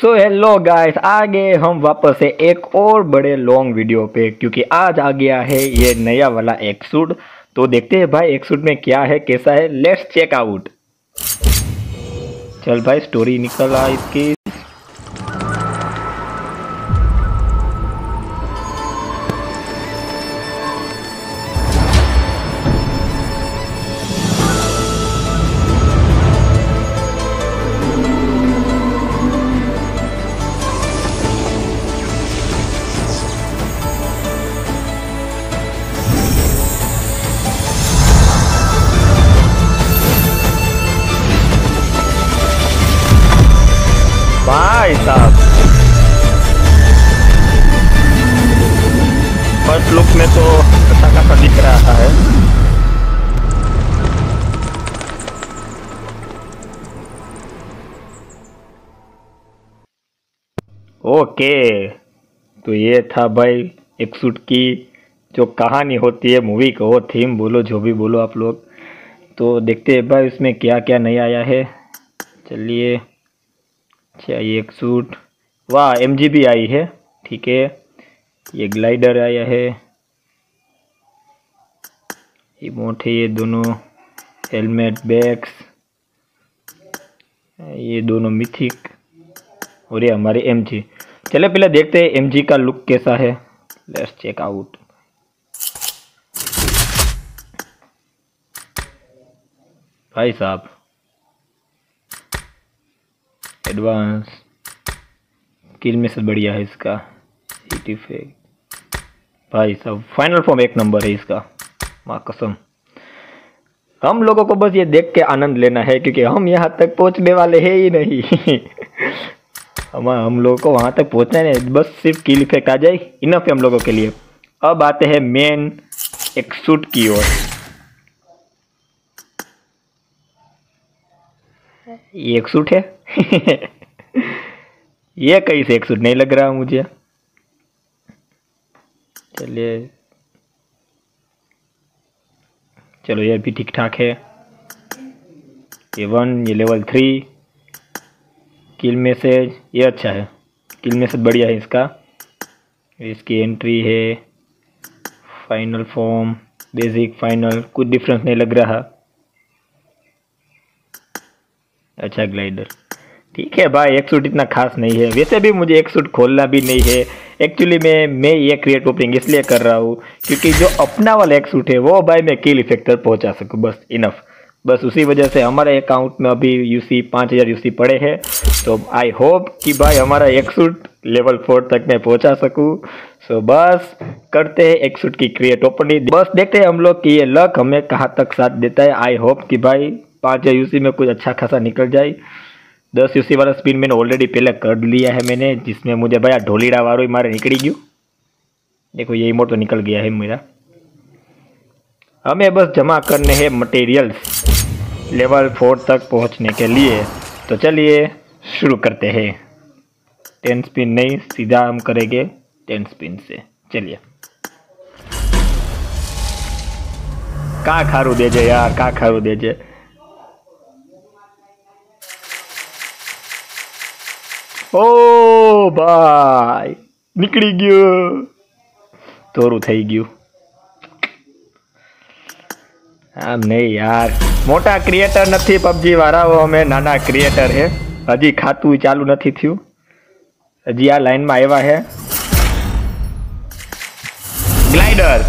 So hello guys, आ गए हम वापस से एक और बड़े लॉन्ग वीडियो पे, क्योंकि आज आ गया है ये नया वाला एक सूट। तो देखते हैं भाई एक सूट में क्या है, कैसा है। Let's check out. चल भाई स्टोरी निकल आ इसकी। भाई साहब फर्स्ट लुक में तो अच्छा खासा दिख रहा है। ओके, तो ये था भाई एक सूट की जो कहानी होती है मूवी का, वो थीम बोलो जो भी बोलो आप लोग। तो देखते हैं भाई इसमें क्या क्या नया आया है। चलिए, अच्छा ये एक सूट, वाह एमजी भी आई है, ठीक है। ये ग्लाइडर आया है, इमोट है, ये दोनों हेलमेट बैग्स, ये दोनों मिथिक, और ये हमारे एमजी। चले पहले देखते हैं एमजी का लुक कैसा है। Let's check out. भाई साहब एडवांस किल में से बढ़िया है इसका हिट इफेक्ट। भाई साहब फाइनल फॉर्म एक नंबर है इसका, माँ कसम। हम लोगों को बस ये देख के आनंद लेना है, क्योंकि हम यहाँ तक पहुँचने वाले हैं ही नहीं। हम लोगों को वहाँ तक पहुँचना है, बस सिर्फ किल इफेक्ट आ जाए इनफ है हम लोगों के लिए। अब आते हैं मेन एक सूट की ओर। ये एक सूट है। ये कहीं से एक सूट नहीं लग रहा मुझे। चलिए, चलो ये भी ठीक ठाक है। ये 1, ये लेवल 3 किल मैसेज, ये अच्छा है, किल मैसेज बढ़िया है इसका। इसकी एंट्री है, फाइनल फॉर्म, बेसिक, फाइनल, कुछ डिफरेंस नहीं लग रहा। अच्छा ग्लाइडर, ठीक है भाई। एक सूट इतना खास नहीं है, वैसे भी मुझे एक सूट खोलना भी नहीं है। एक्चुअली मैं ये क्रिएट ओपनिंग इसलिए कर रहा हूँ क्योंकि जो अपना वाला एक सूट है वो भाई मैं किल इफेक्ट तक पहुँचा सकूँ, बस इनफ। बस उसी वजह से हमारे अकाउंट में अभी यूसी 5000 यूसी पड़े हैं। तो आई होप कि भाई हमारा एक सूट लेवल 4 तक मैं पहुँचा सकूँ। सो बस करते हैं एक सूट की क्रिएट ओपनिंग। बस देखते हैं हम लोग कि ये लक हमें कहाँ तक साथ देता है। आई होप कि भाई 5000 यूसी में कुछ अच्छा खासा निकल जाए। 10 यूसी वाला स्पिन मैंने ऑलरेडी पहले कर लिया है मैंने, जिसमें मुझे भैया ढोलीड़ा वारो ही मारे निकली गयो। देखो ये इमोट तो निकल गया है मेरा। हमें बस जमा करने हैं मटेरियल्स लेवल 4 तक पहुंचने के लिए। तो चलिए शुरू करते हैं। 10 स्पिन नहीं, सीधा हम करेंगे 10 स्पिन से। चलिए, का खारू देजे यार, का खारू देजे। ओ भाई નીકળી ગયો, તોરું થઈ ગયું। આમ નહીં યાર, મોટા ક્રિએટર નથી પબજી વાળાઓ, અમે નાના ક્રિએટર હે। હજી ખાતું ચાલુ નથી થયું, હજી આ લાઈનમાં આવ્યા હે। ગ્લાइडर,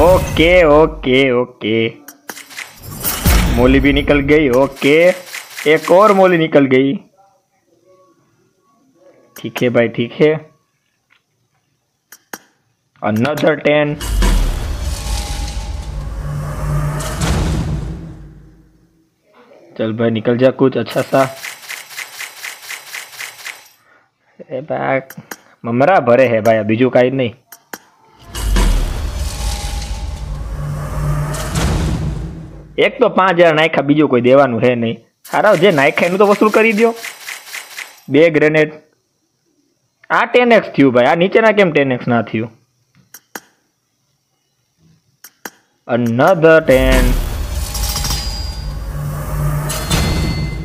ओके ओके ओके, मोली भी निकल गई। ओके, एक और मोली निकल गई। ठीक है भाई, ठीक है। अनदर 10। चल भाई निकल जा कुछ अच्छा सा। ए भाई ममरा भरे है भाई, बीजू काई नहीं। एक तो 5000 नाखा, बीजू कोई देवानु है नहीं। हारा जे नाखा एनु तो वसूल करी दो। 2 ग्रेनेड। आ 10x थયું भाई, आ नीचेना केम 10x ना थયું। अनदर 10।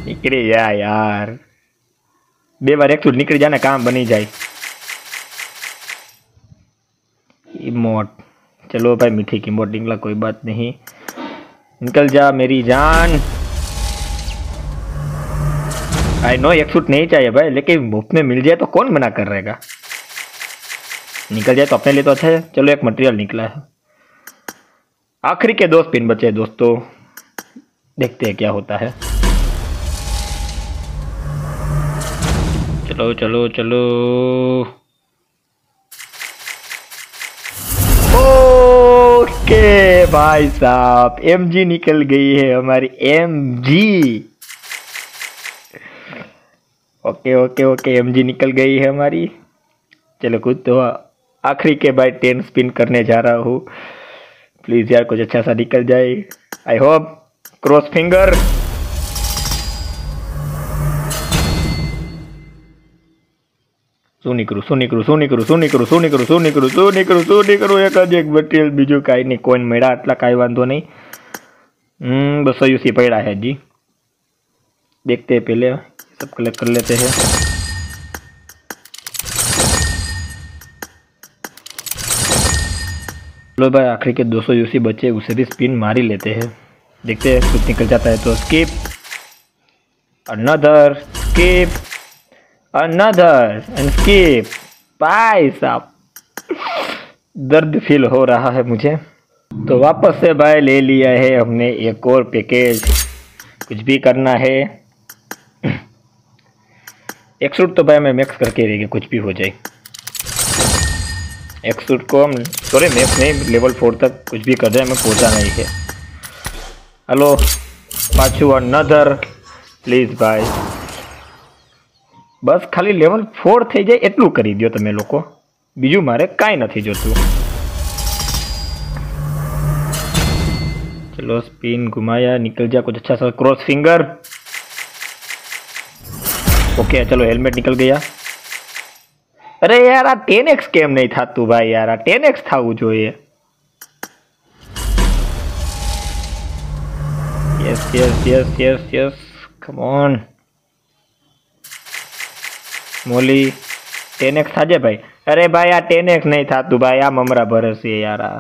નીકળી જા યાર, બે વાર એક सूट નીકળી જાય ને કામ બની જાય। इमोट, चलो भाई मिथिक इमोट निकला, कोई बात नहीं, निकल जा मेरी जान। आई नो एक सूट नहीं चाहिए भाई, लेकिन मुफ्त में मिल जाए तो कौन मना कर रहेगा। निकल जाए तो अपने लिए तो अच्छा है। चलो एक मटेरियल निकला है। आखिरी के 2 स्पिन बचे दोस्तों, देखते हैं क्या होता है। चलो चलो चलो। ओके भाई साहब, एमजी निकल गई है हमारी, MG. Okay okay okay, MG निकल गई है हमारी। चलो कुछ तो आखिरी के भाई 10 स्पिन करने जा रहा हूँ। प्लीज यार कुछ अच्छा सा निकल जाए। I hope. Cross finger. શું નીકળું એક જ એક મટીરિયલ, બીજું કાંઈ નહીં। કોઈન મળ્યા આટલા, કાંઈ વાંધો નહીં। 200 यूसी पड़ा है जी, देखते हैं पहले, सब कलेक्ट कर लेते हैं। लो भाई आखिरी के 200 यूसी बचे, उसे भी स्पिन मार ही लेते हैं, देखते हैं कुछ निकल जाता है तो। Skip, another skip, another and skip. भाई साहब दर्द फील हो रहा है मुझे। तो वापस से भाई ले लिया है हमने एक और पैकेज। कुछ भी करना है। एक सूट तो भाई मैं मैक्स करके रहेगी, कुछ भी हो जाए। एक सूट को हम सॉरी मैक्स नहीं, लेवल 4 तक कुछ भी कर जाए, हमें पहुंचा नहीं है। हेलो पाछू अनदर प्लीज भाई, बस खाली लेवल 4 થઈ જાય એટલું કરી દો તમે લોકો, બીજું મારે કાંઈ નથી જોતું। चलो स्पिन घुमाया, निकल जा कुछ अच्छा सा। Cross finger. ओके चलो हेलमेट निकल गया। अरे यार आ 10x केम नहीं था तू भाई, यार आ 10x થવું જોઈએ। Yes yes yes yes yes, come on मोली। 10x थाजे भाई। अरे भाई आ 10x नहीं था तू भाई, आ ममरा भरस है यार। आ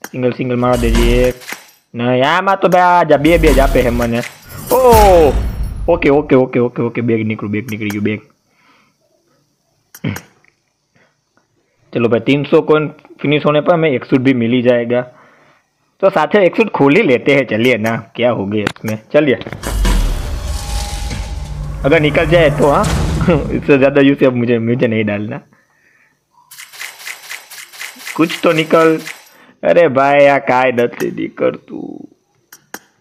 सिंगल सिंगल मार देजी एक नहीं, आमा तो भाई आ जा बे बे ज आपे है मने। ओ okay okay okay okay okay, bag निकली गયું बैग। चलो भाई 300 कॉइन फिनिश होने पर हमें एक सूट भी मिल ही जाएगा, तो साथ ही एक सूट खोल ही लेते हैं। चलिए ना, क्या हो गया इसमें, चलिए अगर निकल जाए तो। हाँ इससे ज्यादा यूज अब मुझे नहीं डालना, कुछ तो निकल। अरे भाई आ काय નથી નીકળતું।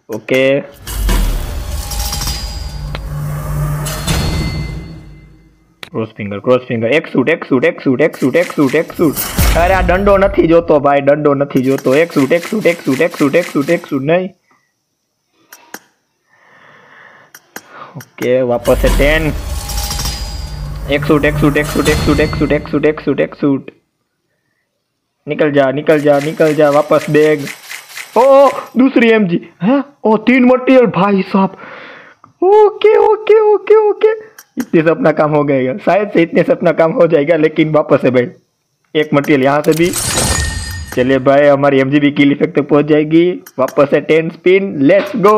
Okay cross finger. एक सूट। अरे आ दंडो નથી જોતો भाई, दंडो નથી જોતો। एक सूट नहीं। ओके वापस से 10। एक सूट। निकल जा वापस बैग। ओ दूसरी एमजी है। ओ 3 मटेरियल भाई साहब। ओके इतने से अपना काम हो गएगा, शायद से इतने से अपना काम हो जाएगा। लेकिन वापस है भाई एक मटेरियल यहाँ से भी। चलिए भाई हमारी एमजी भी किल इफेक्ट तक पहुंच जाएगी। वापस से 10 स्पिन, लेट्स गो।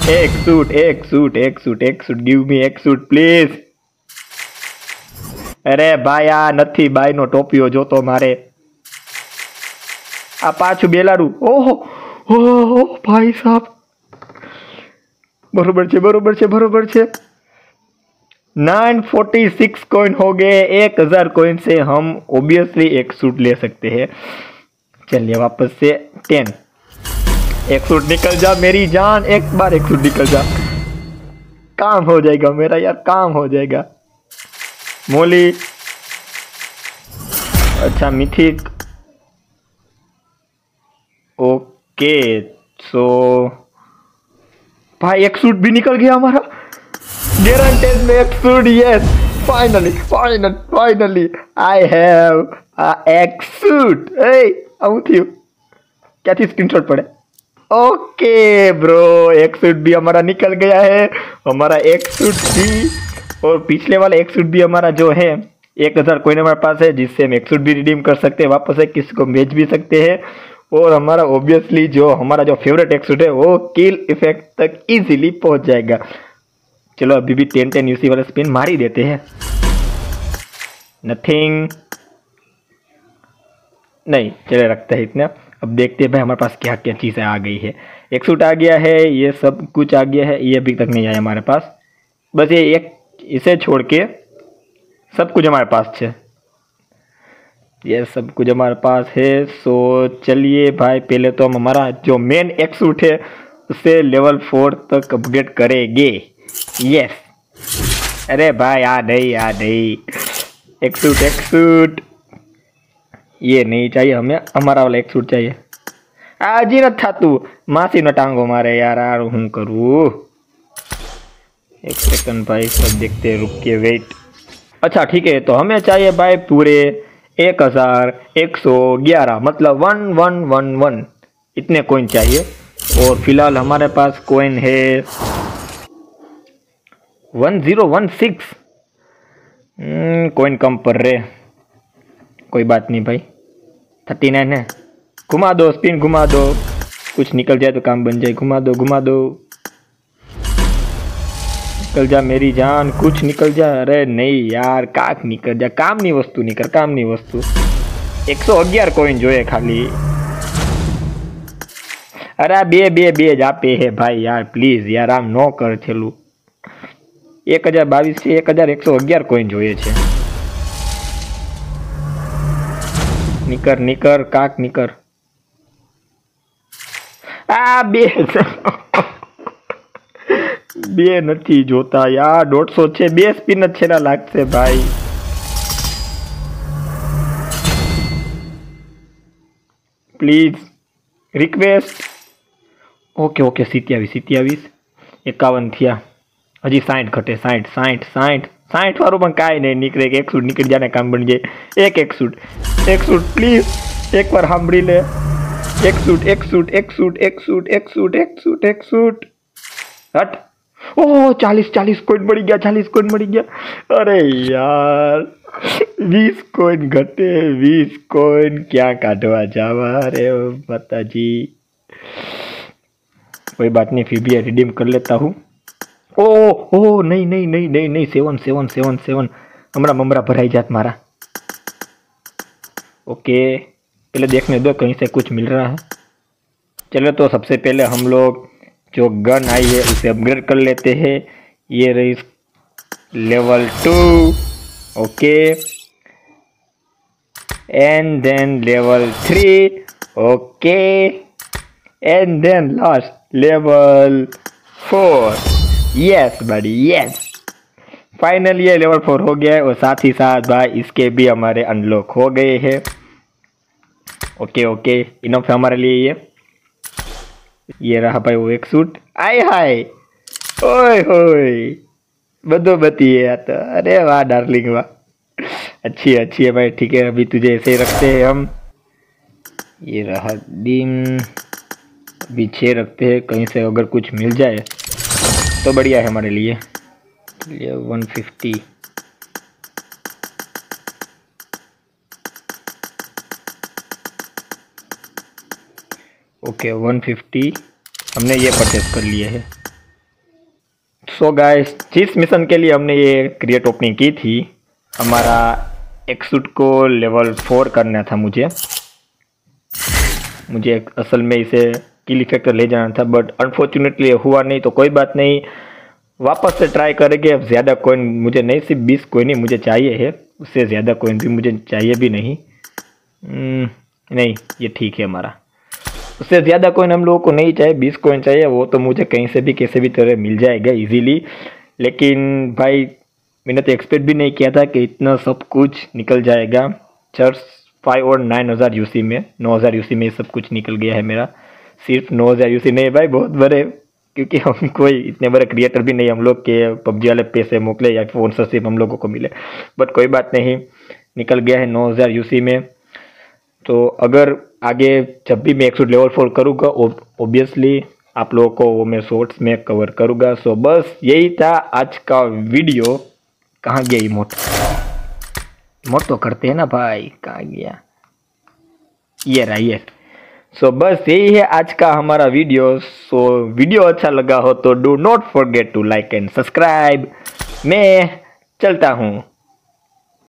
एक सूट, गिव मी एक सूट प्लीज। अरे भाई आ નથી બાઈ નો ટોપિયો જોતો મારે। આ પાછું બેલારું। ઓહો भाई साहब, बरोबर छे। 946 कॉइन हो गए। 1000 कॉइन से हम ऑब्वियसली एक सूट ले सकते हैं। चलिए वापस से 10। एक सूट निकल जा मेरी जान, एक बार एक सूट निकल जा, काम हो जाएगा मेरा यार, काम हो जाएगा। मोली, अच्छा मिथिक। ओके सो भाई एक सूट भी निकल गया हमारा, गारंटेड में एक suit. Yes finally I have एक सूट। ए आવું થયું, ક્યાંથી સ્ક્રીનશોટ પડે? ओके ब्रो, एक सूट भी हमारा निकल गया है। हमारा एक सूट भी और पिछले वाला एक सूट भी हमारा जो है 1000 कोइन हमारे पास है, जिससे हम एक सूट भी रिडीम कर सकते हैं, वापस से किसी को बेच भी सकते हैं। और हमारा ऑब्वियसली जो हमारा जो फेवरेट एक सूट है वो किल इफेक्ट तक इजीली पहुंच जाएगा। चलो अभी भी 10-10 यूसी वाला स्पिन मार ही देते हैं। नथिंग नहीं, चले रखते हैं इतना। अब देखते हैं भाई हमारे पास क्या क्या चीज़ें आ गई है। एक सूट आ गया है, ये सब कुछ आ गया है, ये अभी तक नहीं आया हमारे पास। बस ये एक, इसे छोड़ के सब कुछ हमारे पास है, ये सब कुछ हमारे पास है। सो चलिए भाई, पहले तो हम हमारा जो मेन एक सूट है उसे लेवल 4 तक अपग्रेड करेंगे। यस, अरे भाई आ नहीं एक सूट ये नहीं चाहिए हमें, हमारा वाला एक सूट चाहिए। आज ही न था तू मासी न टांगो मारे यार हूँ करूँ। एक सेकंड भाई, सब देखते हैं, रुक के वेट। अच्छा ठीक है, तो हमें चाहिए भाई पूरे 1111 मतलब 1111 इतने कॉइन चाहिए। और फिलहाल हमारे पास कॉइन है 1016। कॉइन कम पड़ रहे, कोई बात नहीं भाई, 39 है। घुमा दो स्पिन, घुमा दो, कुछ निकल जाए तो काम बन जाए। घुमा दो निकल जा मेरी जान, कुछ निकल जा। अरे नहीं यार, काक निकल जा, काम नहीं वस्तु निकल, काम नहीं वस्तु। 111 कॉइन जो है खाली। अरे बे जा पे है भाई यार, प्लीज यार आम नो कर छेलू। 1022 से 1111 कॉइन જોઈએ છે। निकर काक निकर। आ बे નથી જોતા યાર, 150 છે, 2 સ્પિન જ છેલ્લા લાગશે ભાઈ। Please request. ઓકે 27 51 થયા, હજી 60 ઘટે, 60 વાળું પણ કાંઈ નહીં નીકળે કે 1 सूट નીકળી જાય ને કામ બની જાય। એક सूट પ્લીઝ એક વાર સાંભળી લે। एक सूट हट। ओह 40 कोइन मળી ગયા, 40 कोइन मળી ગયા। अरे यार 20 कोइन घटे, 20 कोइन क्या काटवा जावा रे माताजी। कोई बात नहीं, फिर भी रिडीम कर लेता हूँ। ओह नहीं 7 ममरा भराई जात मारा। ओके पहले देखने दो कहीं से कुछ मिल रहा है। चलो तो सबसे पहले हम लोग जो गन आई है उसे अपग्रेड कर लेते हैं। ये रही level 2। Okay and then level 3। Okay and then last level 4। Yes बड़ी यस, फाइनली ये लेवल 4 हो गया है। और साथ ही साथ भाई इसके भी हमारे अनलॉक हो गए हैं। ओके इनफ है हमारे लिए। ये रहा भाई वो एक सूट। आय हाय ओए होए बदो बती है तो। अरे वाह डार्लिंग वाह, अच्छी है भाई। ठीक है अभी तुझे ऐसे ही रखते हैं हम। ये रहा डिम, अभी 6 रखते हैं, कहीं से अगर कुछ मिल जाए तो बढ़िया है हमारे लिए। 150 ओके 150 हमने ये परचेस कर लिए है। सो गाइस जिस मिशन के लिए हमने ये क्रिएट ओपनिंग की थी, हमारा एक सूट को लेवल 4 करना था। मुझे असल में इसे किल इफेक्टर ले जाना था, बट अनफॉर्चुनेटली हुआ नहीं। तो कोई बात नहीं, वापस से ट्राई करेंगे। अब ज़्यादा कॉइन मुझे नहीं, सिर्फ 20 कॉइन ही मुझे चाहिए है, उससे ज़्यादा कॉइन भी मुझे चाहिए भी नहीं। नहीं ये ठीक है हमारा, उससे ज़्यादा कॉइन हम लोगों को नहीं चाहिए, 20 कॉइन चाहिए। वो तो मुझे कहीं से भी कैसे भी तरह मिल जाएगा इजीली। लेकिन भाई मैंने तो एक्सपेक्ट भी नहीं किया था कि इतना सब कुछ निकल जाएगा। चर्च 5 और 9000 यूसी में, 9000 यूसी में सब कुछ निकल गया है मेरा। सिर्फ 9000 यूसी नहीं भाई, बहुत बड़े, क्योंकि हम कोई इतने बड़े क्रिएटर भी नहीं हम लोग के पबजी वाले पैसे मोकले या स्पॉन्सरशिप हम लोगों को मिले। बट कोई बात नहीं, निकल गया है 9000 यूसी में। तो अगर आगे जब भी मैं 100 लेवल 4 करूँगा ऑब्वियसली आप लोगों को वो मैं शॉर्ट्स में कवर करूँगा। सो बस यही था आज का वीडियो। कहाँ गया इमोट? इमोट तो करते हैं ना भाई, कहाँ गया? ये रहा ये। सो बस यही है आज का हमारा वीडियो। सो वीडियो अच्छा लगा हो तो do not forget to like and subscribe. मैं चलता हूँ।